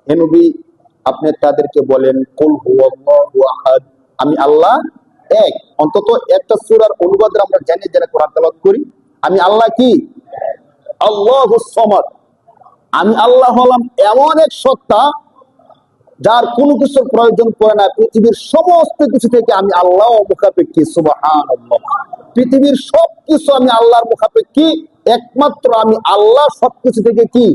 হে নবী, আপনি তাদেরকে বলেন কুল হুয়াল্লাহু আহাদ, আমি আল্লাহ এক। অন্তত একটা সূরার অনুবাদের আমরা জানি, যারা কোরআন তেলাওয়াত করি, আমি আল্লাহ কি? আল্লাহুস সামাদ। আমি আল্লাহ হলাম এমন এক সত্তা যার কোনো কিছুর প্রয়োজন পড়ে না। পৃথিবীর সমস্ত কিছু থেকে আমি আল্লাহ মুখাপেক্ষী। সুবহানাল্লাহ। পৃথিবীর সবকিছু আমি আল্লাহর মুখাপেক্ষী, একমাত্র আমি আল্লাহ সবকিছু থেকে কি?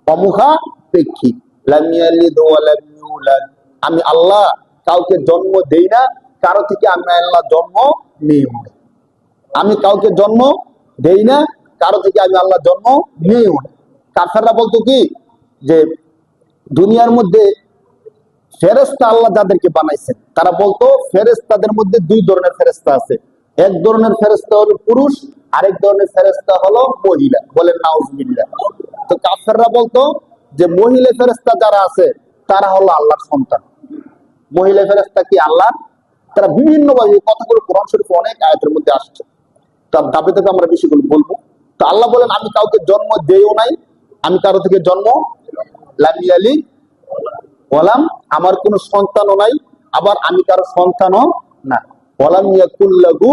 অমুখাপেক্ষী। লাম ইয়ালিদ ওয়া লাম ইউলাদ, আমি আল্লাহ কাউকে জন্ম দেই না, কারো থেকে আমি আল্লাহ জন্ম নেই। আমি কাউকে জন্ম দেই না, কারো থেকে আমি আল্লাহ জন্ম নেই। কাফেররা বলতো কি, যে দুনিয়ার মধ্যে ফেরেশতা আল্লাহ যাদেরকে বানাইছেন, তারা বলতো ফেরেশতাদের মধ্যে দুই ধরনের ফেরেশতা আছে। এক ধরনের ফেরেশতা হলো পুরুষ, আরেক ধরনের ফেরেশতা হলো মহিলা। বলেন নাউজুবিল্লাহ। তো কাফেররা বলতো যে মহিলা ফেরেশতা যারা আছে তারা হলো আল্লাহর সন্তান। মহিলা ফেরেশতা কি আল্লাহ? তারা বিভিন্ন ভাবে কথাগুলো কোরআন শরীফে অনেক আয়াতের মধ্যে আসছে, তার দাবি থেকে আমরা বেশিগুলো বলবো। তো আল্লাহ বলেন আমি কাউকে জন্ম দেইও নাই, আমি কারো থেকে জন্ম লাম ইয়ালিদ ওয়ালাম, আমার কোনো সন্তানও নাই, আবার আমি কারো সন্তানও না। ওয়ালাম ইয়াকুল লাহু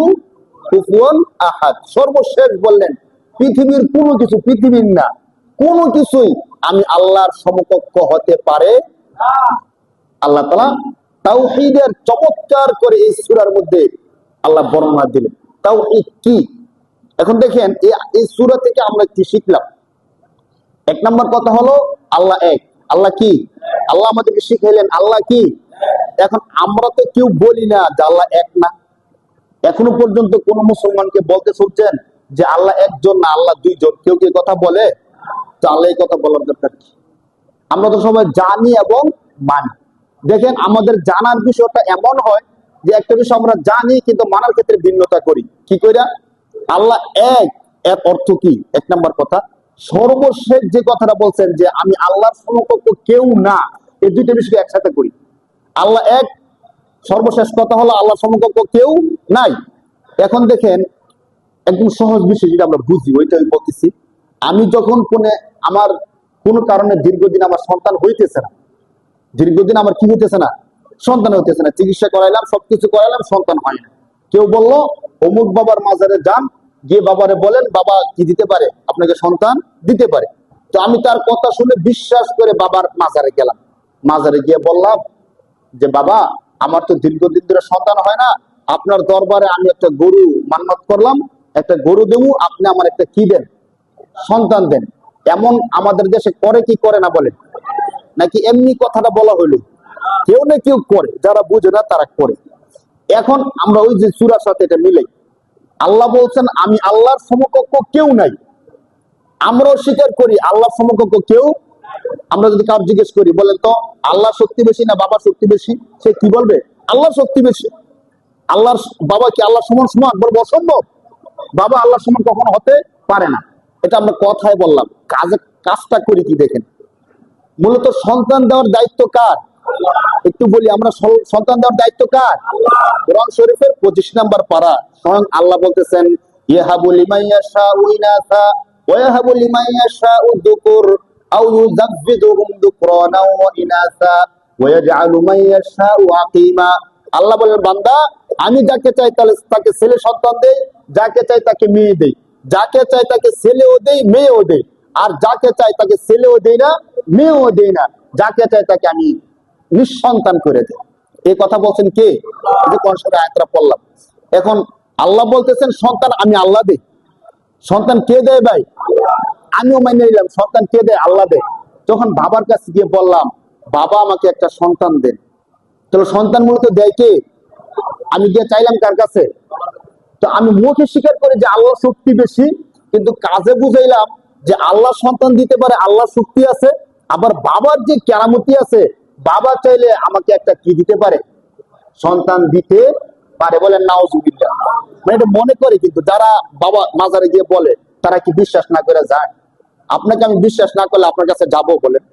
কুফুয়ান আহাদ। সর্বশেষ বললেন পৃথিবীর কোনো কিছু, পৃথিবীর না কোনো কিছুই আমি আল্লাহর সমকক্ষ হতে পারে না। আল্লাহ তাআলা তাওহীদের চমৎকার করে এই সূরার মধ্যে আল্লাহ বর্ণনা দিলেন। তাওহীদ কি? এখন দেখেন এই সূরা থেকে আমরা কি শিখলাম? এক নম্বর কথা হলো আল্লাহ এক। আল্লাহ কি? আল্লাহ আমাদেরকে শিখাইলেন আল্লাহ কি। এখন আমরা তো কেউ বলি না যে আল্লাহ এক না। এখনো পর্যন্ত কোন মুসলমানকে বলতে শুনছেন যে আল্লাহ একজন না, আল্লাহ দুইজন? কেউ কি কথা বলে? তো আল্লাহ এই কথা বলার দরকার কি? আমরা তো সবাই জানি এবং মানি। দেখেন আমাদের জানার বিষয়টা এমন হয় যে একটা বিষয় আমরা জানি কিন্তু মানার ক্ষেত্রে ভিন্নতা করি। কি কইরা? আল্লাহ এক, এর অর্থ কি? এক নাম্বার কথা। সর্বশেষ যে কথাটা বলছেন যে আমি আল্লাহর সমকক্ষ কেউ না, এই দুইটা বিষয় একসাথে করি। আল্লাহ এক, সর্বশেষ কথা হলো আল্লাহর সমকক্ষ কেউ নাই। এখন দেখেন একদম সহজ বিষয় যেটা আমরা বুঝি ওইটাই বলতেছি। আমি যখন আমার কোনো কারণে দীর্ঘদিন আমার সন্তান হইতেছে না, দীর্ঘদিন আমার কি হইতেছে না? সন্তান হইতেছে না, চিকিৎসা করাইলাম, সবকিছু করাইলাম, সন্তান হয় না। কেউ বললো অমুক বাবার মাজারে যান, গিয়ে বাবারে বলেন বাবা কি দিতে পারে, আপনাকে সন্তান দিতে পারে। তো আমি তার কথা শুনে বিশ্বাস করে বাবার মাজারে গেলাম। মাজারে গিয়ে বললাম যে বাবা আমার তো দীর্ঘদিন ধরে সন্তান হয় না, আপনার দরবারে আমি একটা গরু মান্নত করলাম, একটা গরু দেবো, আপনি আমার একটা কি দেন, সন্তান দেন। এমন আমাদের দেশে করে কি করে না বলেন? নাকি এমনি কথাটা বলা হইলো? কেউ না কেউ করে, যারা বুঝে না তারা করে। এখন আমরা ওই যে সূরার সাথে এটা মিলাই, আল্লাহ বলছেন আমি আল্লাহর সমকক্ষ কেউ নাই। আমরাও স্বীকার করি আল্লাহর সমকক্ষ কেউ। আমরা যদি কাউকে জিজ্ঞেস করি বলেন তো আল্লাহ শক্তি বেশি না বাবার শক্তি বেশি, সে কি বলবে? আল্লাহর শক্তি বেশি। আল্লাহর বাবা কি আল্লাহর সমান সমান? বলবো অসম্ভব। বাবা আল্লাহর সমান কখনো হতে পারে না। এটা আমরা কথায় বললাম, কাজটা করি কি দেখেন। মূলত সন্তান দেওয়ার দায়িত্ব কার? একটু বলি, আমরা সন্তান দেওয়ার দায়িত্ব কার? কোরআন শরীফের 25 নম্বর পারা স্বয়ং আল্লাহ বলতেছেন ইয়াহাবু লিমান ইয়াশাউ ইনাসা ওয়া ইয়াহাবু লিমান ইয়াশাউ যুকুর আও ইউযাব্বিদুহুম যুকরানা ওয়া ইনাসা ওয়া ইয়াজআলু মান ইয়াশাউ আকিমা। আল্লাহ বলেন বান্দা আমি যাকে চাই তাকে ছেলে সন্তান দেই, যাকে চাই তাকে মেয়ে দেই, যাকে চাই তাকে ছেলেও দেই মেয়েও দেই, আর যাকে চাই তাকে ছেলেও দেই না মেয়েও দেই না, যাকে চাই তাকে আমি নিঃসন্তান করে দেয়। এই কথা বলছেন কে? এই যে কোরআন শরীফের আয়াতটা পড়লাম। এখন আল্লাহ বলতেছেন সন্তান আমি আল্লাহ দেই। সন্তান কে দেয় ভাই? আমিও মেনে নিলাম সন্তান কে দেয়? আল্লাহ দেয়। যখন বাবার কাছে গিয়ে বললাম বাবা আমাকে একটা সন্তান দেন, তাহলে সন্তান মূলত দেয় কে? আমি গিয়ে চাইলাম কার কাছে? তো আমি মুখে স্বীকার করি যে আল্লাহর শক্তি বেশি, কিন্তু কাজে বুঝাইলাম যে আল্লাহ সন্তান দিতে পারে, আল্লাহর শক্তি আছে। আবার বাবার যে কেরামতি আছে, বাবা চাইলে আমাকে একটা কি দিতে পারে? সন্তান দিতে পারে। বলেন নাউজুবিল্লাহ। মানে এটা মনে করে, কিন্তু যারা বাবা মাজারে গিয়ে বলে তারা কি বিশ্বাস না করে যায়? আপনাকে আমি বিশ্বাস না করলে আপনার কাছে যাবো বলেন?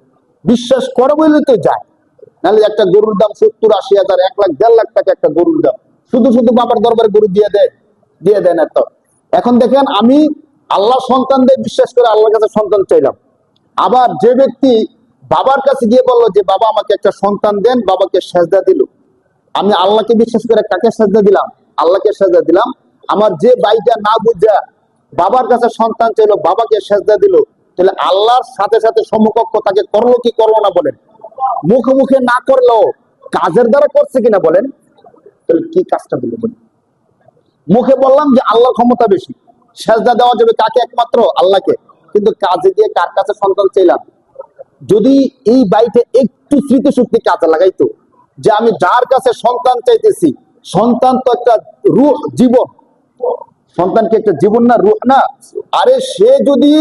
বিশ্বাস করে বলে তো যায়। নাহলে একটা গরুর দাম 70-80 হাজার, 1 লাখ 1.5 লাখ টাকা একটা গরুর দাম, শুধু শুধু বাবার দরবারে গরু দিয়ে দেয় না তো। এখন দেখেন আমি আল্লাহ সন্তান দিয়ে বিশ্বাস করে আল্লাহর কাছে সন্তান চাইলাম। আবার যে ব্যক্তি বাবার কাছে গিয়ে বললো যে বাবা আমাকে একটা সন্তান দেন, বাবাকে সেজদা দিল। আমি আল্লাহকে বিশ্বাস করে কাকে সেজদা দিলাম? আল্লাহকে সেজদা দিলাম। আমার যে ভাইটা না বুঝা বাবার কাছে সন্তান চাইলো, বাবাকে সেজদা দিল, তাহলে আল্লাহর সাথে সাথে সমকক্ষ তাকে করলো কি করলো না বলেন? মুখে মুখে না করলেও কাজের দ্বারা করছে কিনা বলেন? তাহলে কি কাজটা দিল বলেন? মুখে বললাম যে আল্লাহর ক্ষমতা বেশি, সেজদা দেওয়া যাবে কাকে? একমাত্র আল্লাহকে। কিন্তু কাজে গিয়ে কার কাছে সন্তান চাইলাম? যদি এই বাড়িতে একটু স্মৃতিশক্তি কাজে লাগাইতো, যে আমি যার কাছে সন্তান চাইতেছি, সন্তান তো একটা রূহ, জীবন। সন্তান কি একটা জীবন না, রূহ না? আরে সে যদি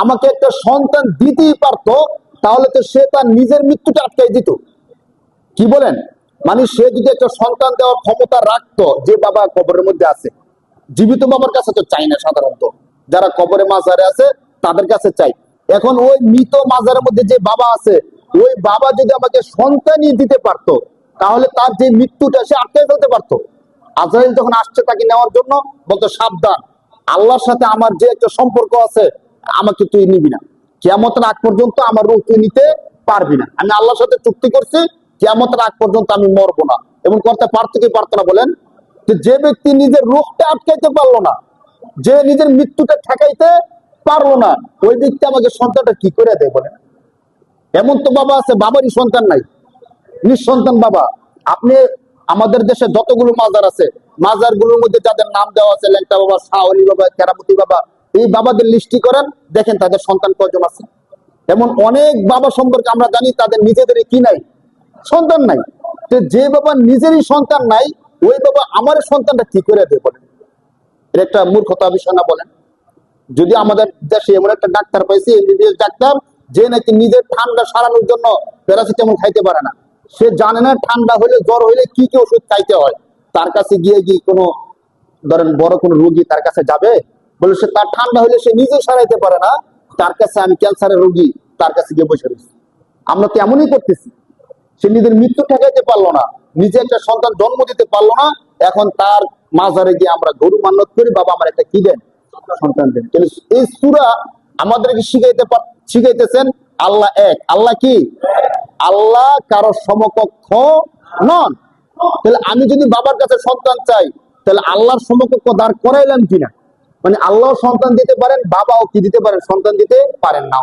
আমাকে একটা সন্তান দিতেই পারতো, তাহলে তো সে তার নিজের মৃত্যুটা আটকাই দিত। কি বলেন? মানে সে যদি একটা সন্তান দেওয়ার ক্ষমতা রাখতো, যে বাবা কবরের মধ্যে আছে, জীবিত বাবার কাছে তো চাই না সাধারণত, যারা কবরে মাজারে আছে তাদের কাছে চাই। এখন ওই মৃত মাজারের মধ্যে যে বাবা আছে, ওই বাবা যদি আমাকে সন্তানই দিতে পারতো, তাহলে তার যে মৃত্যুটা সে আটকে ফেলতে পারতো। আজরাইল যখন আসছে তাকে নেওয়ার জন্য, বলতো সাবধান, আল্লাহর সাথে আমার যে একটা সম্পর্ক আছে, আমাকে তুই নিবি না, কিয়ামতের আগ পর্যন্ত আমার রূহ তুই নিতে পারবি না। আমি আল্লাহর সাথে চুক্তি করছি, কিয়ামতের আগ পর্যন্ত আমি মরবো না। এবং করতে পারতো কি পারতো না বলেন? যে ব্যক্তি নিজের রূহটা আটকাইতে পারলো না, যে নিজের মৃত্যুটা ঠেকাইতে পারলো না, ওই ব্যক্তি আমাকে সন্তানটা কি করে দেয় বলেন? এমন তো বাবা আছে বাবারই সন্তান নাই, নিঃসন্তান বাবা। আপনি আমাদের দেশে যতগুলো মাজার আছে, মাজার গুলোর মধ্যে যাদের নাম দেওয়া আছে, ল্যাংটা বাবা, শাহলি বাবা, কেরামতি বাবা, এই বাবাদের লিস্টি করেন, দেখেন তাদের সন্তান কয়জন আছে। এমন অনেক বাবা সম্পর্কে আমরা জানি তাদের নিজেদেরই কি নাই, সন্তান নাই। যে বাবা নিজেরই সন্তান নাই, ওই বাবা আমার সন্তানটা কি করে দেয় বলেন? এটা একটা মূর্খতা বিষয় না বলেন? যদি আমাদের দেশে এমন একটা ডাক্তার পাইছি, এমবিবিএস ডাক্তার, যে নাকি নিজের ঠান্ডা সারানোর জন্য প্যারাসিটামল খাইতে পারে না, সে জানে না ঠান্ডা হলে, জ্বর হইলে কি কি ওষুধ খাইতে হয়। তার কাছে গিয়ে কোনো ধরেন বড় কোনো রোগী তার কাছে যাবে, বলে সে তার ঠান্ডা হলে সে নিজে সারাইতে পারে না, তার কাছে আমি ক্যান্সারের রোগী, তার কাছে গিয়ে বসে রয়েছি। আমরা তো এমনই করতেছি। সে নিজের মৃত্যু ঠেকাইতে পারলো না, নিজে একটা সন্তান জন্ম দিতে পারলো না, এখন তার মাজারে গিয়ে আমরা গরু মান্যত করি, বাবা আমার একটা কি দেন, সন্তান দেন। এই সূরা আমাদেরকে শিখাইতেছেন আল্লাহ এক। আল্লাহ কি? আল্লাহ কারো সমকক্ষ নন। তাহলে আমি যদি বাবার কাছে সন্তান চাই, তাহলে আল্লাহর সমকক্ষ দাঁড় করাইলাম কিনা? মানে আল্লাহ সন্তান দিতে পারেন, বাবাও কি দিতে পারেন, সন্তান দিতে পারেন না।